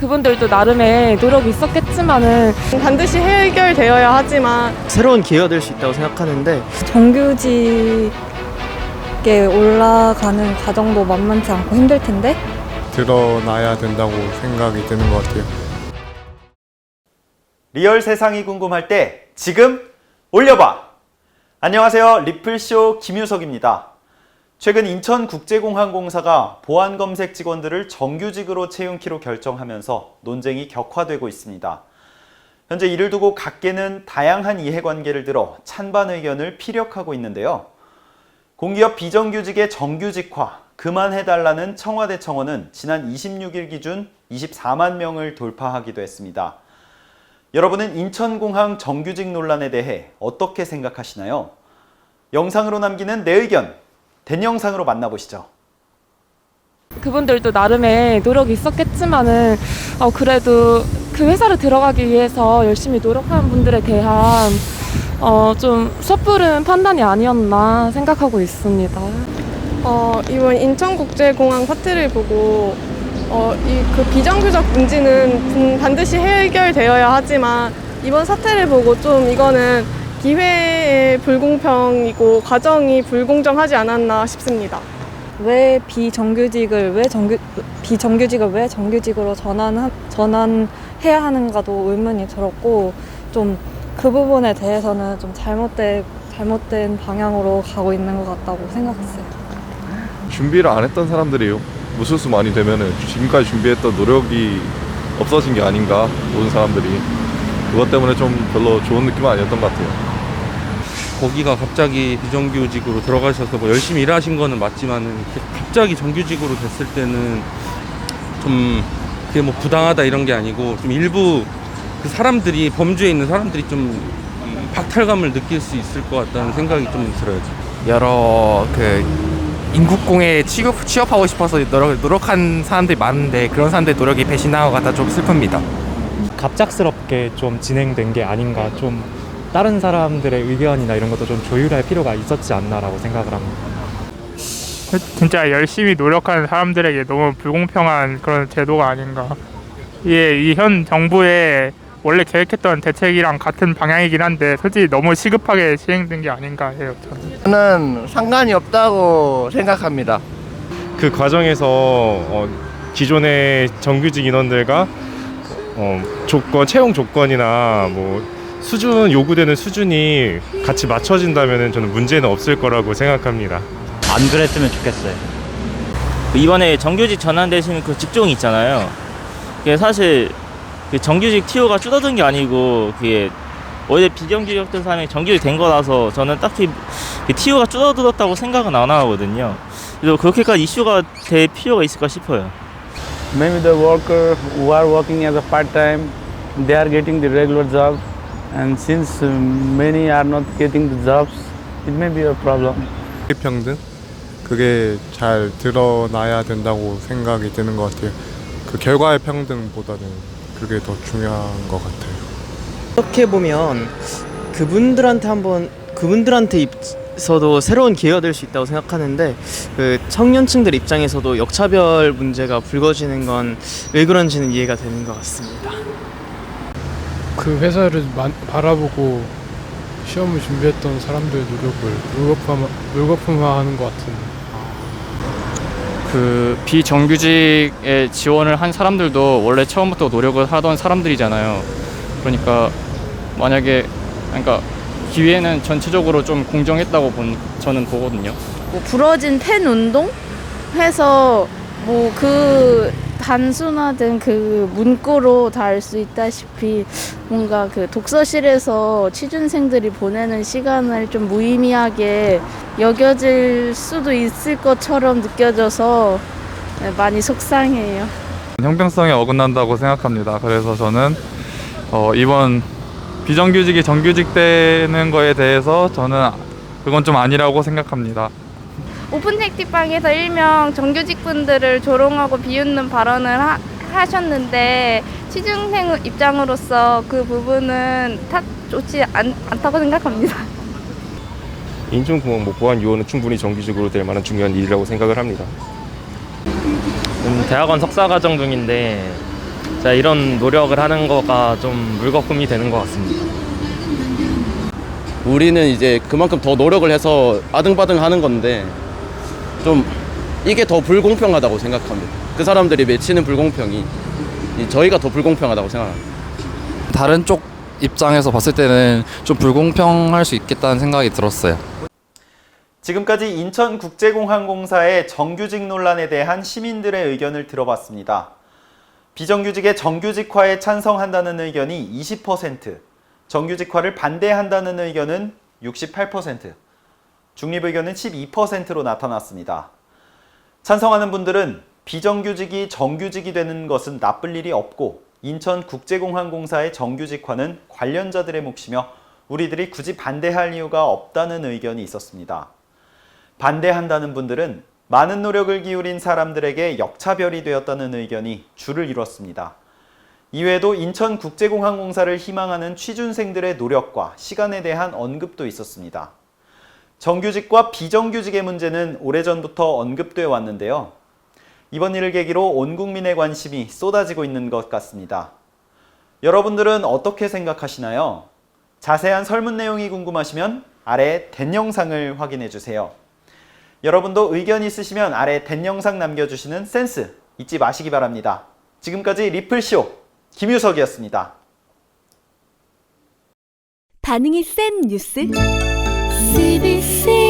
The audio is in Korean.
그분들도 나름의 노력이 있었겠지만은 반드시 해결되어야 하지만 새로운 기회가 될 수 있다고 생각하는데 정규직에 올라가는 과정도 만만치 않고 힘들 텐데 드러나야 된다고 생각이 드는 것 같아요. 리얼 세상이 궁금할 때 지금 올려봐! 안녕하세요. 리플쇼 김유석입니다. 최근 인천국제공항공사가 보안검색 직원들을 정규직으로 채용키로 결정하면서 논쟁이 격화되고 있습니다. 현재 이를 두고 각계는 다양한 이해관계를 들어 찬반 의견을 피력하고 있는데요. 공기업 비정규직의 정규직화, 그만해달라는 청와대 청원은 지난 26일 기준 24만 명을 돌파하기도 했습니다. 여러분은 인천공항 정규직 논란에 대해 어떻게 생각하시나요? 영상으로 남기는 내 의견, 된 영상으로 만나보시죠. 그분들도 나름의 노력이 있었겠지만은 그래도 그 회사를 들어가기 위해서 열심히 노력하는 분들에 대한 좀 섣부른 판단이 아니었나 생각하고 있습니다. 이번 인천국제공항 사태를 보고 그 비정규직 문제는 반드시 해결되어야 하지만 이번 사태를 보고 좀 이거는 기회의 불공평이고 과정이 불공정하지 않았나 싶습니다. 왜 비정규직을 왜 정규직으로 전환해야 하는가도 의문이 들었고 좀 그 부분에 대해서는 좀 잘못된 방향으로 가고 있는 것 같다고 생각했어요. 준비를 안 했던 사람들이요. 무술수 많이 되면은 지금까지 준비했던 노력이 없어진 게 아닌가, 모든 사람들이. 그것 때문에 좀 별로 좋은 느낌은 아니었던 것 같아요. 거기가 갑자기 비정규직으로 들어가셔서 뭐 열심히 일하신 거는 맞지만은 갑자기 정규직으로 됐을 때는 좀 그게 뭐 부당하다 이런 게 아니고 좀 일부 그 사람들이 범주에 있는 사람들이 좀 박탈감을 느낄 수 있을 것 같다는 생각이 좀 들어요. 여러 인국공에 취업하고 싶어서 노력한 사람들이 많은데 그런 사람들의 노력이 배신한 것 같아 좀 슬픕니다. 갑작스럽게 좀 진행된 게 아닌가, 좀 다른 사람들의 의견이나 이런 것도 좀 조율할 필요가 있었지 않나라고 생각을 합니다. 진짜 열심히 노력하는 사람들에게 너무 불공평한 그런 제도가 아닌가. 이 현 정부의 원래 계획했던 대책이랑 같은 방향이긴 한데 솔직히 너무 시급하게 시행된 게 아닌가 해요. 저는 상관이 없다고 생각합니다. 그 과정에서 기존의 정규직 인원들과 채용 조건이나 뭐 수준 요구되는 수준이 같이 맞춰진다면 저는 문제는 없을 거라고 생각합니다. 안 그랬으면 좋겠어요. 이번에 정규직 전환되시는 그 직종이 있잖아요. 그게 사실 그 정규직 티오가 줄어든 게 아니고 그게 원래 비정규직이었던 사람이 정규직 된 거라서 저는 딱히 티오가 줄어들었다고 생각은 안 하거든요. 그래서 그렇게까지 이슈가 될 필요가 있을까 싶어요. Maybe the worker who are working as a part-time, they are getting the regular job, and since many are not getting the jobs, it may be a problem. 평등? 그게 잘 드러나야 된다고 생각이 드는 것 같아요. 그 결과의 평등보다는 그게 더 중요한 것 같아요. 이렇게 보면 그분들한테 있어도 새로운 기회가 될 수 있다고 생각하는데 그 청년층들 입장에서도 역차별 문제가 불거지는 건 왜 그런지는 이해가 되는 것 같습니다. 그 회사를 바라보고 시험을 준비했던 사람들의 노력을 물거품화하는 것 같은. 그 비정규직에 지원을 한 사람들도 원래 처음부터 노력을 하던 사람들이잖아요. 그러니까 만약에 기회는 전체적으로 좀 공정했다고 저는 보거든요. 뭐 부러진 펜 운동 해서 뭐 그 단순화된 그 문구로 다 알 수 있다시피 뭔가 그 독서실에서 취준생들이 보내는 시간을 좀 무의미하게 여겨질 수도 있을 것처럼 느껴져서 많이 속상해요. 형평성에 어긋난다고 생각합니다. 그래서 저는 이번 비정규직이 정규직 되는 거에 대해서 저는 그건 좀 아니라고 생각합니다. 오픈 채팅방에서 일명 정규직분들을 조롱하고 비웃는 발언을 하셨는데 취준생 입장으로서 그 부분은 좋지 않다고 생각합니다. 인천공항 보안 요원은 충분히 정규직으로 될 만한 중요한 일이라고 생각을 합니다. 대학원 석사과정 중인데 자, 이런 노력을 하는 거가 좀 물거품이 되는 것 같습니다. 우리는 이제 그만큼 더 노력을 해서 아등바등 하는 건데 좀 이게 더 불공평하다고 생각합니다. 그 사람들이 맺히는 불공평이 저희가 더 불공평하다고 생각합니다. 다른 쪽 입장에서 봤을 때는 좀 불공평할 수 있겠다는 생각이 들었어요. 지금까지 인천국제공항공사의 정규직 논란에 대한 시민들의 의견을 들어봤습니다. 비정규직의 정규직화에 찬성한다는 의견이 20%, 정규직화를 반대한다는 의견은 68%, 중립 의견은 12%로 나타났습니다. 찬성하는 분들은 비정규직이 정규직이 되는 것은 나쁠 일이 없고 인천국제공항공사의 정규직화는 관련자들의 몫이며 우리들이 굳이 반대할 이유가 없다는 의견이 있었습니다. 반대한다는 분들은 많은 노력을 기울인 사람들에게 역차별이 되었다는 의견이 줄을 이뤘습니다. 이외에도 인천국제공항공사를 희망하는 취준생들의 노력과 시간에 대한 언급도 있었습니다. 정규직과 비정규직의 문제는 오래전부터 언급돼 왔는데요. 이번 일을 계기로 온 국민의 관심이 쏟아지고 있는 것 같습니다. 여러분들은 어떻게 생각하시나요? 자세한 설문 내용이 궁금하시면 아래 된 영상을 확인해 주세요. 여러분도 의견 있으시면 아래 된 영상 남겨주시는 센스 잊지 마시기 바랍니다. 지금까지 리플쇼 김유석이었습니다. 반응이 센 뉴스 CBC